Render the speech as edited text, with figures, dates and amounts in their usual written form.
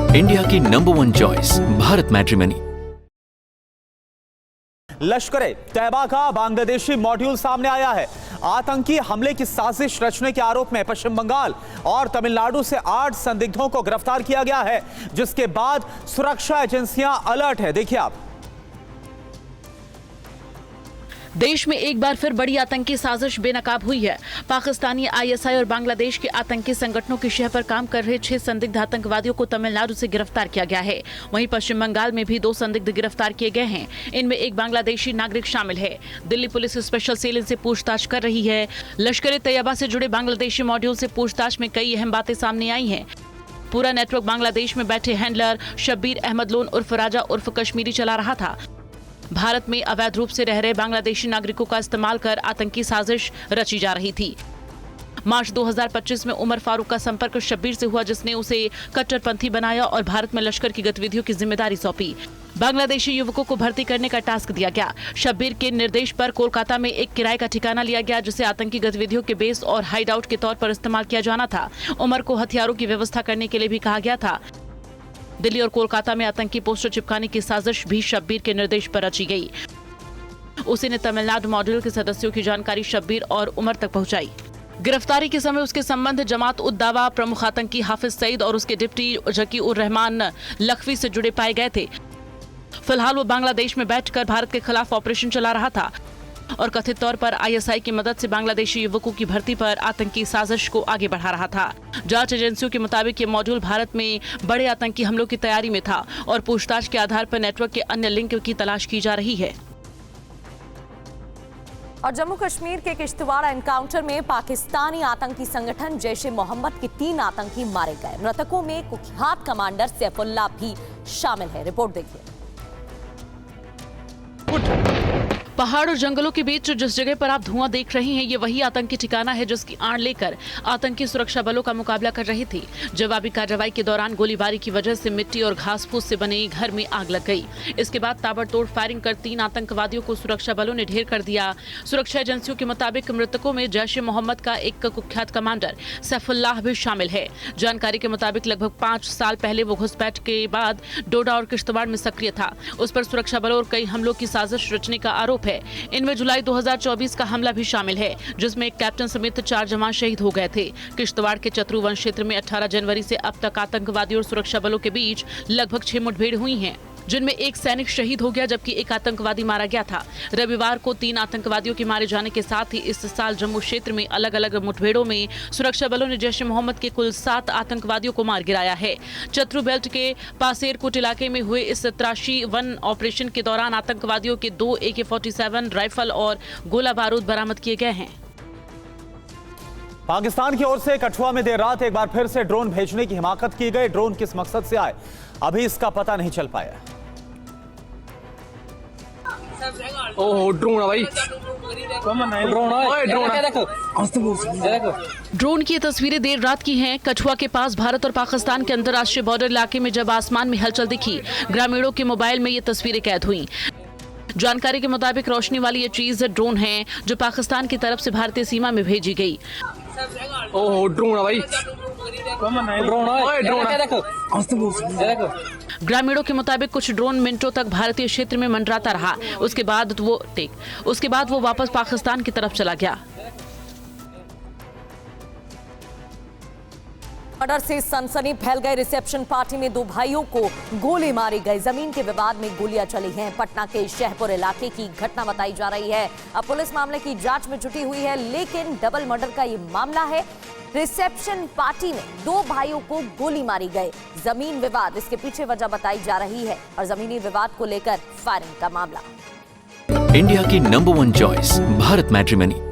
India की number 1 choice Bharat matrimony. लश्कर तैयबा का Bangladeshi module सामने आया है। आतंकी हमले की साजिश रचने के आरोप में पश्चिम बंगाल और तमिलनाडु से 8 संदिग्धों को गिरफ्तार किया गया है, जिसके बाद सुरक्षा एजेंसियां अलर्ट है। देखिए आप। देश में एक बार फिर बड़ी आतंकी साजिश बेनकाब हुई है। पाकिस्तानी आईएसआई और बांग्लादेश के आतंकी संगठनों की शह पर काम कर रहे 6 संदिग्ध आतंकवादियों को तमिलनाडु से गिरफ्तार किया गया है। वहीं पश्चिम बंगाल में भी 2 संदिग्ध गिरफ्तार किए गए हैं। इनमें एक बांग्लादेशी नागरिक शामिल है। दिल्ली पुलिस स्पेशल सेल इनसे पूछताछ कर रही है। लश्कर तैयबा से जुड़े बांग्लादेशी मॉड्यूल से पूछताछ में कई अहम बातें सामने आई हैं। पूरा नेटवर्क बांग्लादेश में बैठे हैंडलर शब्बीर अहमद लोन उर्फ राजा उर्फ कश्मीरी चला रहा था। भारत में अवैध रूप से रह रहे बांग्लादेशी नागरिकों का इस्तेमाल कर आतंकी साजिश रची जा रही थी। मार्च 2025 में उमर फारूक का संपर्क शब्बीर से हुआ, जिसने उसे कट्टरपंथी बनाया और भारत में लश्कर की गतिविधियों की जिम्मेदारी सौंपी। बांग्लादेशी युवकों को भर्ती करने का टास्क दिया गया। शब्बीर के निर्देश पर कोलकाता में एक किराए का ठिकाना लिया गया, जिसे आतंकी गतिविधियों के बेस और हाइडआउट के तौर पर इस्तेमाल किया जाना था। उमर को हथियारों की व्यवस्था करने के लिए भी कहा गया था। दिल्ली और कोलकाता में आतंकी पोस्टर चिपकाने की साजिश भी शब्बीर के निर्देश पर रची गई। उसी ने तमिलनाडु मॉड्यूल के सदस्यों की जानकारी शब्बीर और उमर तक पहुंचाई। गिरफ्तारी के समय उसके संबंध जमात उद दावा प्रमुख आतंकी हाफिज सईद और उसके डिप्टी जकी उर रहमान लखवी से जुड़े पाए गए थे। फिलहाल वो बांग्लादेश में बैठकर भारत के खिलाफ ऑपरेशन चला रहा था और कथित तौर पर आईएसआई की मदद से बांग्लादेशी युवकों की भर्ती पर आतंकी साजिश को आगे बढ़ा रहा था। जांच एजेंसियों के मुताबिक ये मॉड्यूल भारत में बड़े आतंकी हमलों की तैयारी में था और पूछताछ के आधार पर नेटवर्क के अन्य लिंक की तलाश की जा रही है। और जम्मू कश्मीर के किश्तवाड़ एनकाउंटर में पाकिस्तानी आतंकी संगठन जैश ए मोहम्मद के 3 आतंकी मारे गए। मृतकों में कुख्यात कमांडर सैफुल्लाह भी शामिल है। रिपोर्ट देखिए। पहाड़ और जंगलों के बीच जिस जगह पर आप धुआं देख रहे हैं, ये वही आतंकी ठिकाना है जिसकी आड़ लेकर आतंकी सुरक्षा बलों का मुकाबला कर रही थी। जवाबी कार्रवाई के दौरान गोलीबारी की वजह से मिट्टी और घास फूस से बने घर में आग लग गई। इसके बाद ताबड़तोड़ फायरिंग कर 3 आतंकवादियों को सुरक्षा बलों ने ढेर कर दिया। सुरक्षा एजेंसियों के मुताबिक मृतकों में जैश ए मोहम्मद का एक कुख्यात कमांडर सैफुल्लाह भी शामिल है। जानकारी के मुताबिक लगभग 5 साल पहले वो घुसपैठ के बाद डोडा और किश्तवाड़ में सक्रिय था। उस पर सुरक्षा बलों और कई हमलों की साजिश रचने का आरोप है। इनमें जुलाई 2024 का हमला भी शामिल है, जिसमें एक कैप्टन समेत 4 जवान शहीद हो गए थे। किश्तवाड़ के चतुरवन क्षेत्र में 18 जनवरी से अब तक आतंकवादियों और सुरक्षा बलों के बीच लगभग 6 मुठभेड़ हुई हैं, जिनमें एक सैनिक शहीद हो गया जबकि एक आतंकवादी मारा गया था। रविवार को 3 आतंकवादियों के मारे जाने के साथ ही इस साल जम्मू क्षेत्र में अलग अलग मुठभेड़ों में सुरक्षा बलों ने जैश ए मोहम्मद के कुल 7 आतंकवादियों को मार गिराया है। चत्रु बेल्ट के पासेरकोट इलाके में हुए इस त्राशी वन ऑपरेशन के दौरान आतंकवादियों के 2 AK-47 राइफल और गोला बारूद बरामद किए गए हैं। पाकिस्तान की ओर से कठुआ में देर रात एक बार फिर से ड्रोन भेजने की हिमाकत की गई। ड्रोन किस मकसद से आए, अभी इसका पता नहीं चल पाया। ओह ड्रोन भाई, ड्रोन की ये तस्वीरें देर रात की हैं। कठुआ के पास भारत और पाकिस्तान के अंतर्राष्ट्रीय बॉर्डर इलाके में जब आसमान में हलचल दिखी, ग्रामीणों के मोबाइल में ये तस्वीरें कैद हुई। जानकारी के मुताबिक रोशनी वाली ये चीज ड्रोन है जो पाकिस्तान की तरफ से भारतीय सीमा में भेजी गई। ओह ड्रोन भाई, ग्रामीणों के मुताबिक कुछ ड्रोन मिनटों तक भारतीय क्षेत्र में मंडराता रहा। उसके बाद वो वापस पाकिस्तान की तरफ चला गया। मर्डर से सनसनी फैल गई। रिसेप्शन पार्टी में 2 भाइयों को गोली मारी गई। जमीन के विवाद में गोलियां चली हैं। पटना के शहपुर इलाके की घटना बताई जा रही है। अब पुलिस मामले की जांच में जुटी हुई है, लेकिन डबल मर्डर का ये मामला है। रिसेप्शन पार्टी में 2 भाइयों को गोली मारी गई। जमीन विवाद इसके पीछे वजह बताई जा रही है और जमीनी विवाद को लेकर फायरिंग का मामला। इंडिया की नंबर 1 चॉइस भारत मैट्रिमनी।